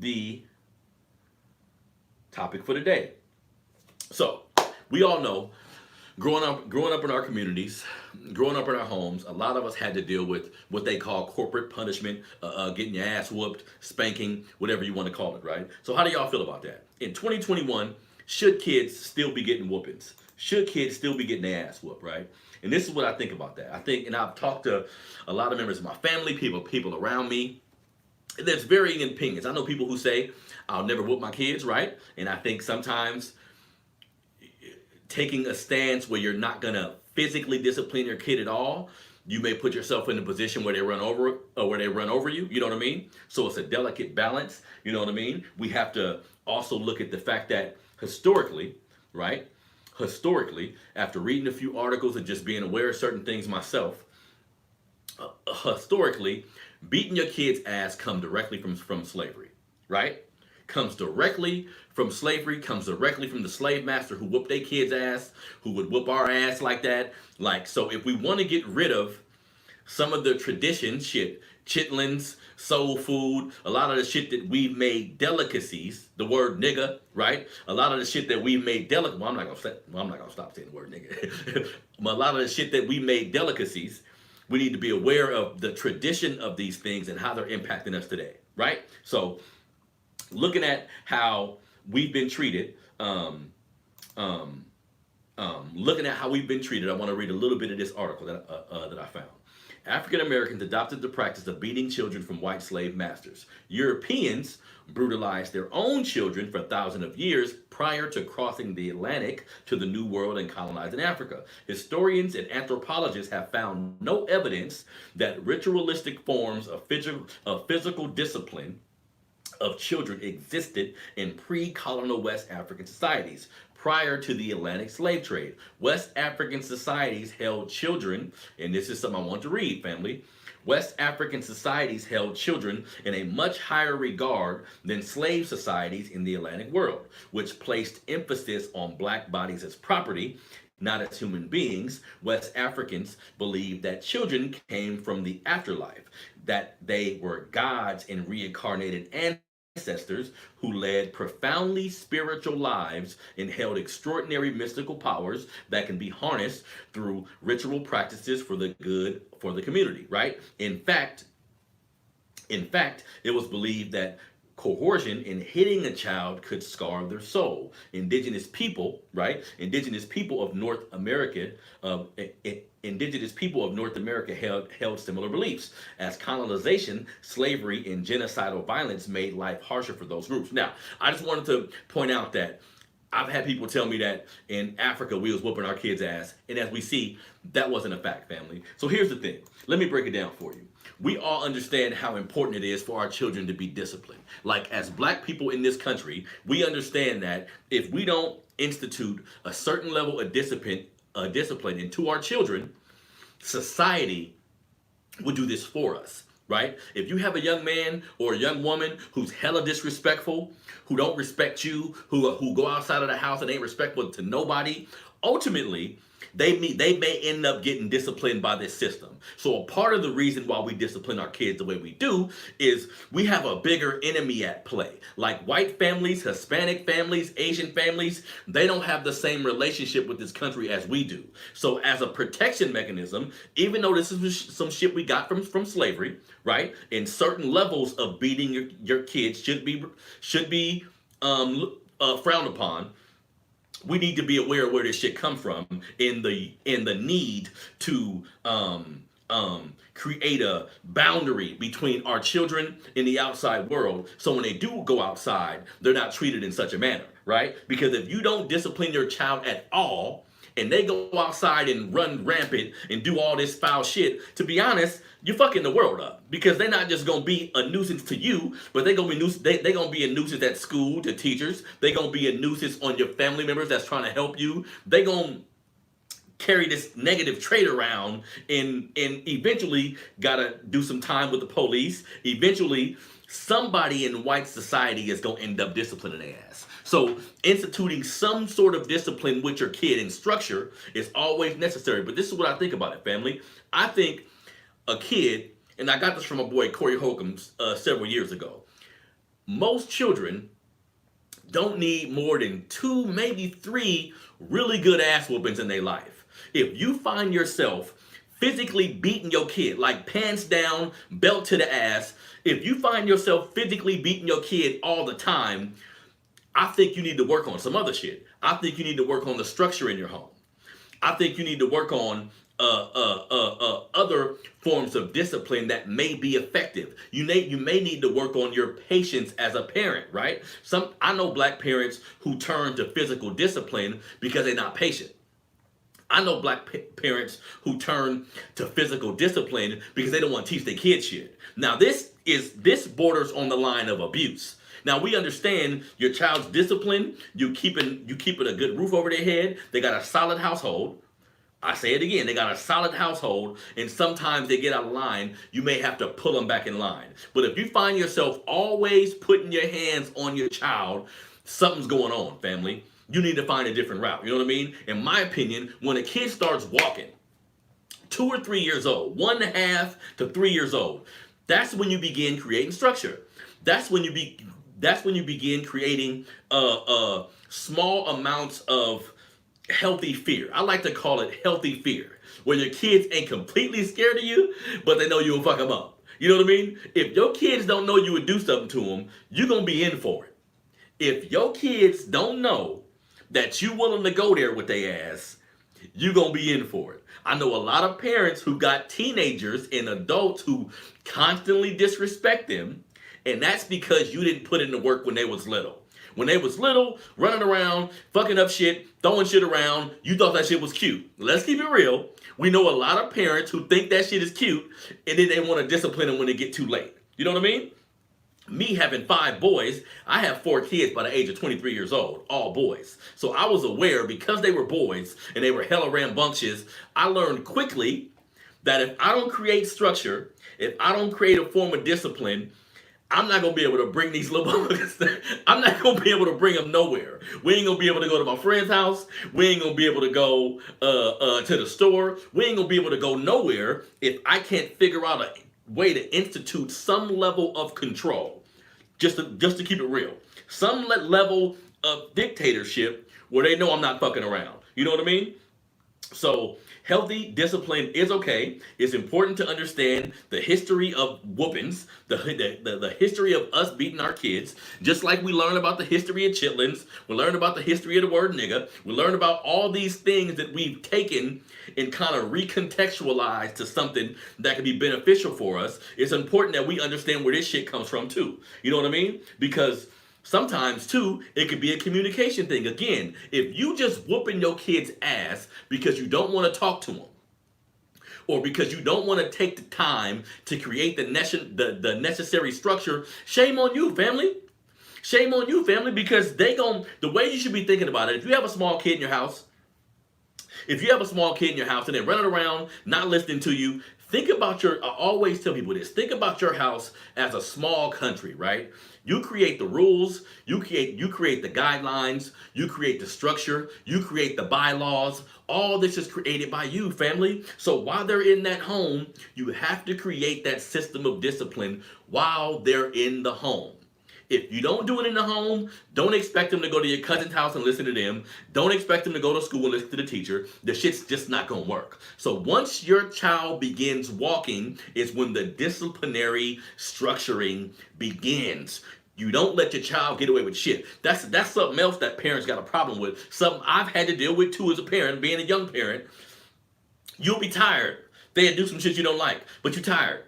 the topic for today. So, we all know growing up in our communities, growing up in our homes, a lot of us had to deal with what they call corporate punishment, getting your ass whooped, spanking, whatever you want to call it, right? So how do y'all feel about that? In 2021, should kids still be getting whoopings? Should kids still be getting their ass whooped, right? And this is what I think about that. I think, and I've talked to a lot of members of my family, people around me. There's varying opinions. I know people who say, I'll never whoop my kids, right? And I think sometimes taking a stance where you're not gonna physically discipline your kid at all, you may put yourself in a position where they run over or where they run over you. You know what I mean? So it's a delicate balance. You know what I mean? We have to also look at the fact that historically, right? Historically, after reading a few articles and just being aware of certain things myself, historically, beating your kid's ass come directly from slavery, right? Comes directly from slavery, comes directly from the slave master who whooped their kids' ass, who would whoop our ass like that. Like, so if we want to get rid of some of the tradition shit, chitlins, soul food, a lot of the shit that we've made delicacies, the word nigga, right? A lot of the shit that we made well, I'm not gonna stop saying the word nigga. But a lot of the shit that we made delicacies, we need to be aware of the tradition of these things and how they're impacting us today, right? So looking at how we've been treated, looking at how we've been treated, I want to read a little bit of this article that I found. African Americans adopted the practice of beating children from white slave masters. Europeans brutalized their own children for thousands of years prior to crossing the Atlantic to the New World and colonizing Africa. Historians and anthropologists have found no evidence that ritualistic forms of physical discipline of children existed in pre-colonial West African societies. Prior to the Atlantic slave trade, West African societies held children, and this is something I want to read, family. West African societies held children in a much higher regard than slave societies in the Atlantic world, which placed emphasis on black bodies as property, not as human beings. West Africans believed that children came from the afterlife, that they were gods and reincarnated ancestors who led profoundly spiritual lives and held extraordinary mystical powers that can be harnessed through ritual practices for the good for the community, right? In fact, it was believed that coercion in hitting a child could scar their soul. Indigenous people, right? Indigenous people of North America, indigenous people of North America held similar beliefs. As colonization, slavery, and genocidal violence made life harsher for those groups. Now, I just wanted to point out that I've had people tell me that in Africa we was whooping our kids' ass, and as we see, that wasn't a fact, family. So here's the thing. Let me break it down for you. We all understand how important it is for our children to be disciplined. Like, as black people in this country, we understand that if we don't institute a certain level of discipline into our children, society will do this for us. Right? If you have a young man or a young woman who's hella disrespectful, who don't respect you, who go outside of the house and ain't respectful to nobody, ultimately they may end up getting disciplined by this system. So a part of the reason why we discipline our kids the way we do is we have a bigger enemy at play. Like white families, Hispanic families, Asian families, they don't have the same relationship with this country as we do. So as a protection mechanism, even though this is some shit we got from slavery, right? And certain levels of beating your kids should be frowned upon. We need to be aware of where this shit come from in the need to create a boundary between our children and the outside world, so when they do go outside, they're not treated in such a manner, right? Because if you don't discipline your child at all, and they go outside and run rampant and do all this foul shit, to be honest, you're fucking the world up. Because they're not just gonna be a nuisance to you, but they're gonna be they gonna be a nuisance at school to teachers. They're gonna be a nuisance on your family members that's trying to help you. They gonna carry this negative trait around and eventually gotta do some time with the police. Eventually, somebody in white society is gonna end up disciplining their ass. So instituting some sort of discipline with your kid and structure is always necessary. But this is what I think about it, family. I think a kid, and I got this from my boy Corey Holcomb several years ago. most children don't need more than 2, maybe 3 really good ass whoopings in their life. If you find yourself physically beating your kid, like pants down, belt to the ass, if you find yourself physically beating your kid all the time, I think you need to work on some other shit. I think you need to work on the structure in your home. I think you need to work on other forms of discipline that may be effective. You may need to work on your patience as a parent, right? I know black parents who turn to physical discipline because they're not patient. I know black parents who turn to physical discipline because they don't want to teach their kids shit. Now this borders on the line of abuse. Now we understand your child's discipline, you keeping a good roof over their head, they got a solid household. I say it again, they got a solid household, and sometimes they get out of line, you may have to pull them back in line. But if you find yourself always putting your hands on your child, something's going on, family. You need to find a different route. You know what I mean? In my opinion, when a kid starts walking, 2 or 3 years old, 1.5 to 3 years old, that's when you begin creating structure. That's when you begin creating small amounts of healthy fear. I like to call it healthy fear, where your kids ain't completely scared of you, but they know you'll fuck them up. You know what I mean? If your kids don't know you would do something to them, you're going to be in for it. If your kids don't know that you willing to go there with their ass, you're going to be in for it. I know a lot of parents who got teenagers and adults who constantly disrespect them, and that's because you didn't put in the work when they was little. When they was little, running around, fucking up shit, throwing shit around, you thought that shit was cute. Let's keep it real. We know a lot of parents who think that shit is cute, and then they want to discipline them when they get too late. You know what I mean? Me having 5 boys, I have 4 kids by the age of 23 years old, all boys. So I was aware, because they were boys and they were hella rambunctious, I learned quickly that if I don't create structure, if I don't create a form of discipline, I'm not going to be able to bring these little motherfuckers. I'm not going to be able to bring them nowhere. We ain't going to be able to go to my friend's house. We ain't going to be able to go to the store. We ain't going to be able to go nowhere if I can't figure out a way to institute some level of control. Just to keep it real. Some level of dictatorship where they know I'm not fucking around. You know what I mean? So healthy discipline is okay. It's important to understand the history of whoopings, the history of us beating our kids, just like we learn about the history of chitlins, we learn about the history of the word nigga, we learn about all these things that we've taken and kind of recontextualized to something that can be beneficial for us. It's important that we understand where this shit comes from too. You know what I mean? Because sometimes, too, it could be a communication thing. Again, if you just whooping your kid's ass because you don't want to talk to them, or because you don't want to take the time to create the necessary structure, shame on you, family. Shame on you, family, because the way you should be thinking about it, if you have a small kid in your house, and they're running around, not listening to you, think about I always tell people this, think about your house as a small country, right? You create the rules, you create the guidelines, you create the structure, you create the bylaws. All this is created by you, family. So while they're in that home, you have to create that system of discipline while they're in the home. If you don't do it in the home, don't expect them to go to your cousin's house and listen to them. Don't expect them to go to school and listen to the teacher. The shit's just not going to work. So once your child begins walking is when the disciplinary structuring begins. You don't let your child get away with shit. That's something else that parents got a problem with. Something I've had to deal with too as a parent, being a young parent. You'll be tired. They'll do some shit you don't like, but you're tired.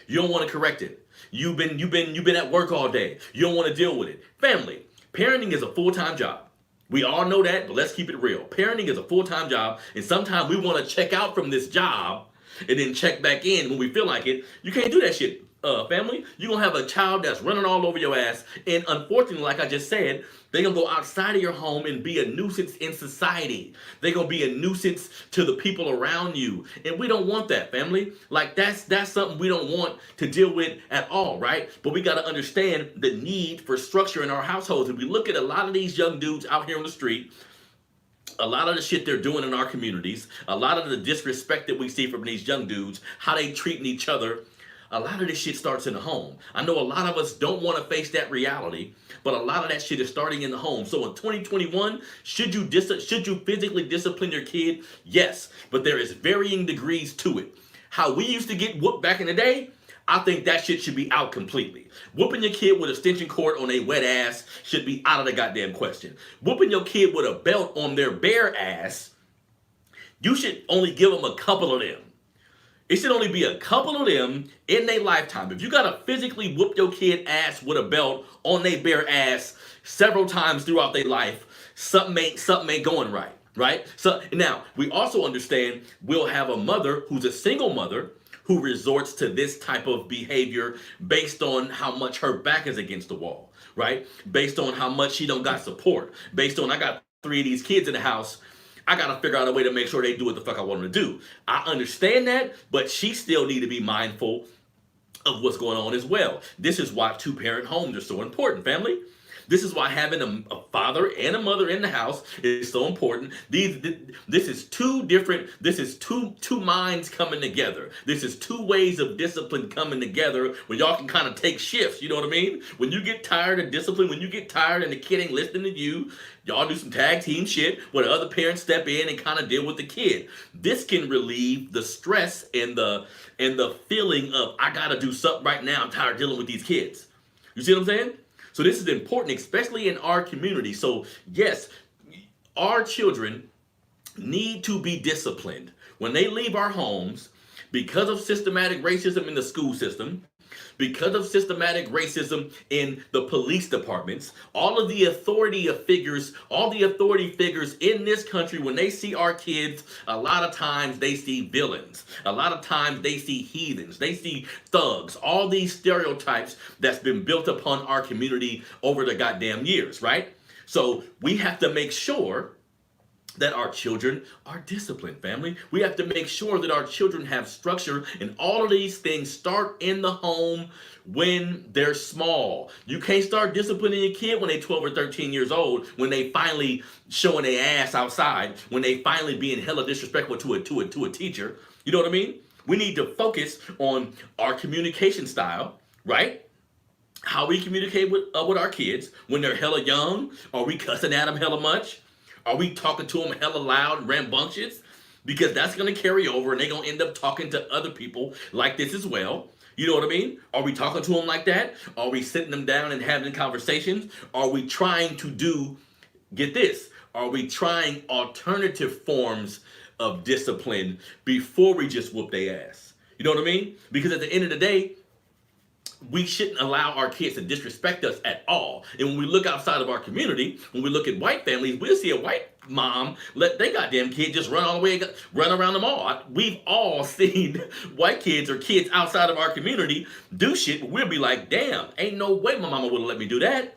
You don't want to correct it. You've been at work all day. You don't want to deal with it. Family, parenting is a full-time job. We all know that, but let's keep it real. Parenting is a full-time job, and sometimes we want to check out from this job and then check back in when we feel like it. You can't do that shit, family. You're going to have a child that's running all over your ass, and unfortunately, like I just said, they're going to go outside of your home and be a nuisance in society. They're going to be a nuisance to the people around you. And we don't want that, family. Like, that's something we don't want to deal with at all, right? But we got to understand the need for structure in our households. If we look at a lot of these young dudes out here on the street, a lot of the shit they're doing in our communities, a lot of the disrespect that we see from these young dudes, how they treating each other, A lot of this shit starts in the home. I know a lot of us don't want to face that reality, but a lot of that shit is starting in the home. So in 2021, should you physically discipline your kid? Yes, but there is varying degrees to it. How we used to get whooped back in the day, I think that shit should be out completely. Whooping your kid with extension cord on a wet ass should be out of the goddamn question. Whooping your kid with a belt on their bare ass, you should only give them a couple of them. It should only be a couple of them in their lifetime. If you gotta physically whoop your kid ass with a belt on their bare ass several times throughout their life, something ain't going right, right? So now we also understand we'll have a mother who's a single mother who resorts to this type of behavior based on how much her back is against the wall, right? Based on how much she don't got support. Based on I got 3 of these kids in the house, I gotta figure out a way to make sure they do what the fuck I want them to do. I understand that, but she still need to be mindful of what's going on as well. This is why two-parent homes are so important, family. This is why having a father and a mother in the house is so important. This is two minds coming together. This is two ways of discipline coming together where y'all can kind of take shifts, you know what I mean? When you get tired of discipline, when you get tired and the kid ain't listening to you, y'all do some tag team shit where the other parents step in and kind of deal with the kid. This can relieve the stress and the feeling of I gotta do something right now. I'm tired of dealing with these kids. You see what I'm saying? So this is important, especially in our community. So yes, our children need to be disciplined when they leave our homes because of systematic racism in the school system, because of systematic racism in the police departments. All the authority figures in this country, when they see our kids, a lot of times they see villains. A lot of times they see heathens. They see thugs. All these stereotypes that's been built upon our community over the goddamn years, right? So we have to make sure that our children are disciplined, family. We have to make sure that our children have structure, and all of these things start in the home when they're small. You can't start disciplining your kid when they're 12 or 13 years old, when they finally showing their ass outside, when they finally being hella disrespectful to a teacher. You know what I mean? We need to focus on our communication style, right? How we communicate with our kids when they're hella young. Are we cussing at them hella much? Are we talking to them hella loud and rambunctious? Because that's going to carry over and they're going to end up talking to other people like this as well. You know what I mean? Are we talking to them like that? Are we sitting them down and having conversations? Are we trying to get this, are we trying alternative forms of discipline before we just whoop their ass? You know what I mean? Because at the end of the day, we shouldn't allow our kids to disrespect us at all. And when we look outside of our community, when we look at white families, we'll see a white mom let their goddamn kid just run around the mall. We've all seen white kids or kids outside of our community do shit, but we'll be like, damn, ain't no way my mama would have let me do that.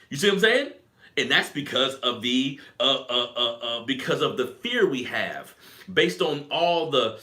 You see what I'm saying? And that's because of the fear we have based on all the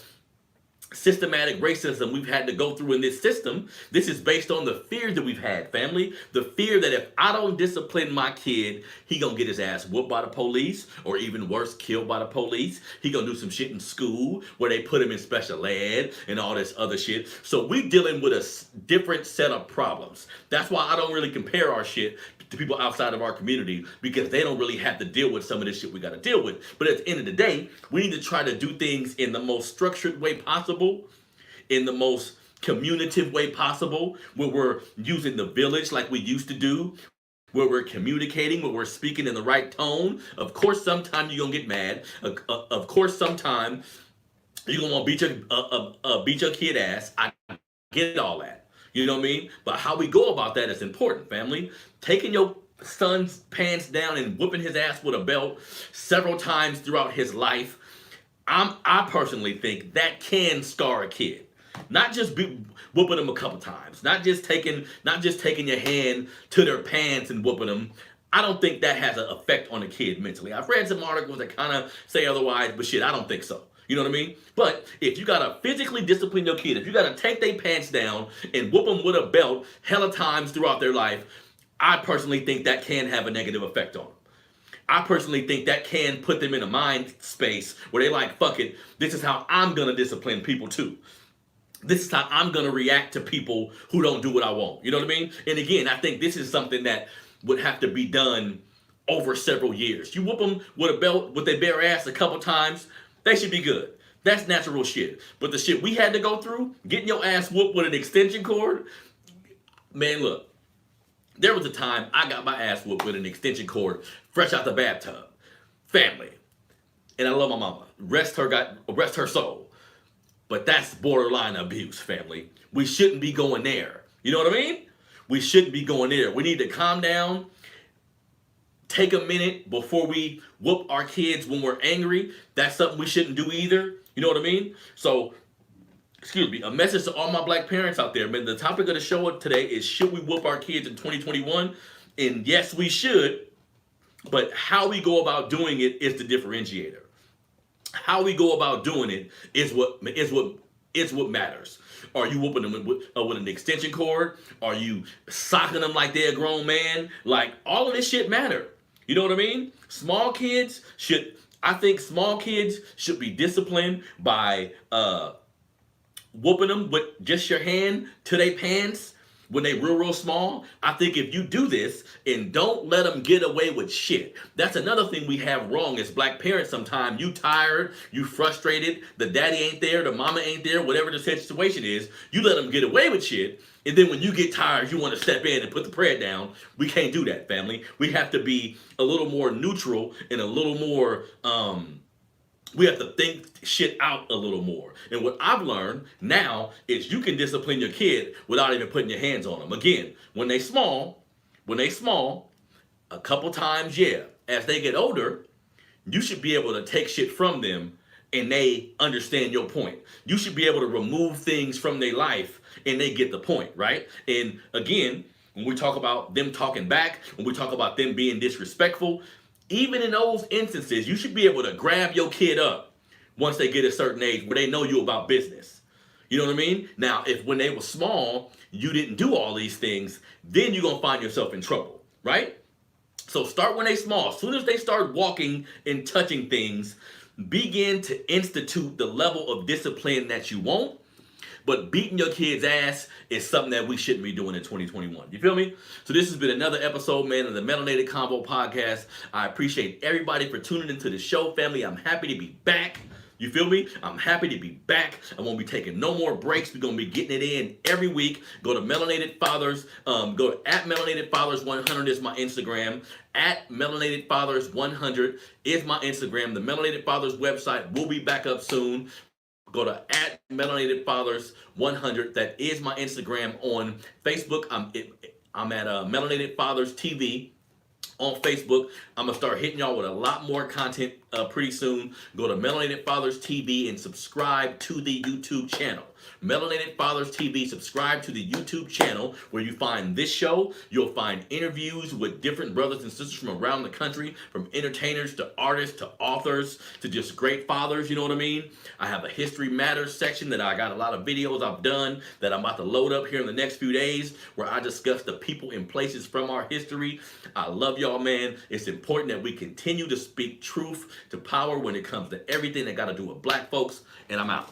systematic racism we've had to go through in this system. This is based on the fear that we've had, family. The fear that if I don't discipline my kid, he gonna get his ass whooped by the police, or even worse, killed by the police. He gonna do some shit in school where they put him in special ed and all this other shit. So we dealing with a different set of problems. That's why I don't really compare our shit to people outside of our community, because they don't really have to deal with some of this shit we got to deal with. But at the end of the day, we need to try to do things in the most structured way possible, in the most communicative way possible, where we're using the village like we used to do, where we're communicating, where we're speaking in the right tone. Of course, sometimes you're gonna get mad. Of course, sometimes you're gonna want to beat your kid ass. I get all that. You know what I mean? But how we go about that is important, family. Taking your son's pants down and whooping his ass with a belt several times throughout his life, I personally think that can scar a kid. Not just whooping them a couple times, not just taking your hand to their pants and whooping them. I don't think that has an effect on a kid mentally. I've read some articles that kind of say otherwise, but shit, I don't think so. You know what I mean? But if you gotta physically discipline your kid, if you gotta take their pants down and whoop them with a belt hella times throughout their life, I personally think that can have a negative effect on them. I personally think that can put them in a mind space where they like, fuck it, this is how I'm gonna discipline people too. This is how I'm gonna react to people who don't do what I want. You know what I mean? And again, I think this is something that would have to be done over several years. You whoop them with a belt, with their bare ass a couple times, they should be good. That's natural shit. But the shit we had to go through, getting your ass whooped with an extension cord, man, look, there was a time I got my ass whooped with an extension cord fresh out the bathtub. Family. And I love my mama. Rest her soul. But that's borderline abuse, family. We shouldn't be going there. You know what I mean? We shouldn't be going there. We need to calm down, take a minute before we whoop our kids when we're angry. That's something we shouldn't do either. You know what I mean? So, excuse me, a message to all my black parents out there, man. The topic of the show today is, should we whoop our kids in 2021? And yes, we should. But how we go about doing it is the differentiator. How we go about doing it is what matters. Are you whooping them with an extension cord? Are you socking them like they're a grown man? Like, all of this shit matter. You know what I mean? I think small kids should be disciplined by whooping them with just your hand to their pants when they real small. I think if you do this and don't let them get away with shit, that's another thing we have wrong as black parents sometimes. You tired, you frustrated, the daddy ain't there, the mama ain't there, whatever the situation is, you let them get away with shit, and then when you get tired, you want to step in and put the prayer down. We can't do that, family. We have to be a little more neutral and a little more, we have to think shit out a little more. And what I've learned now is you can discipline your kid without even putting your hands on them. Again, when they small, a couple times, yeah. As they get older, you should be able to take shit from them and they understand your point. You should be able to remove things from their life and they get the point, right? And again, when we talk about them talking back, when we talk about them being disrespectful, even in those instances, you should be able to grab your kid up once they get a certain age where they know you about business. You know what I mean? Now, if when they were small, you didn't do all these things, then you're going to find yourself in trouble, right? So start when they small. As soon as they start walking and touching things, begin to institute the level of discipline that you want. But beating your kid's ass is something that we shouldn't be doing in 2021. You feel me? So this has been another episode, man, of the Melanated Convo podcast. I appreciate everybody for tuning into the show, family. I'm happy to be back. You feel me? I'm happy to be back. I won't be taking no more breaks. We're going to be getting it in every week. Go to Melanated Fathers. Go to @MelanatedFathers100 is my Instagram. @MelanatedFathers100 is my Instagram. The Melanated Fathers website will be back up soon. Go to @MelanatedFathers100. That is my Instagram. On Facebook, I'm at Melanated Fathers TV on Facebook. I'm gonna start hitting y'all with a lot more content pretty soon. Go to Melanated Fathers TV and subscribe to the YouTube channel. Melanated Fathers TV, subscribe to the YouTube channel where you find this show. You'll find interviews with different brothers and sisters from around the country, from entertainers to artists to authors to just great fathers, you know what I mean? I have a History Matters section that I got a lot of videos I've done that I'm about to load up here in the next few days where I discuss the people and places from our history. I love y'all, man. It's important that we continue to speak truth to power when it comes to everything that got to do with black folks, and I'm out.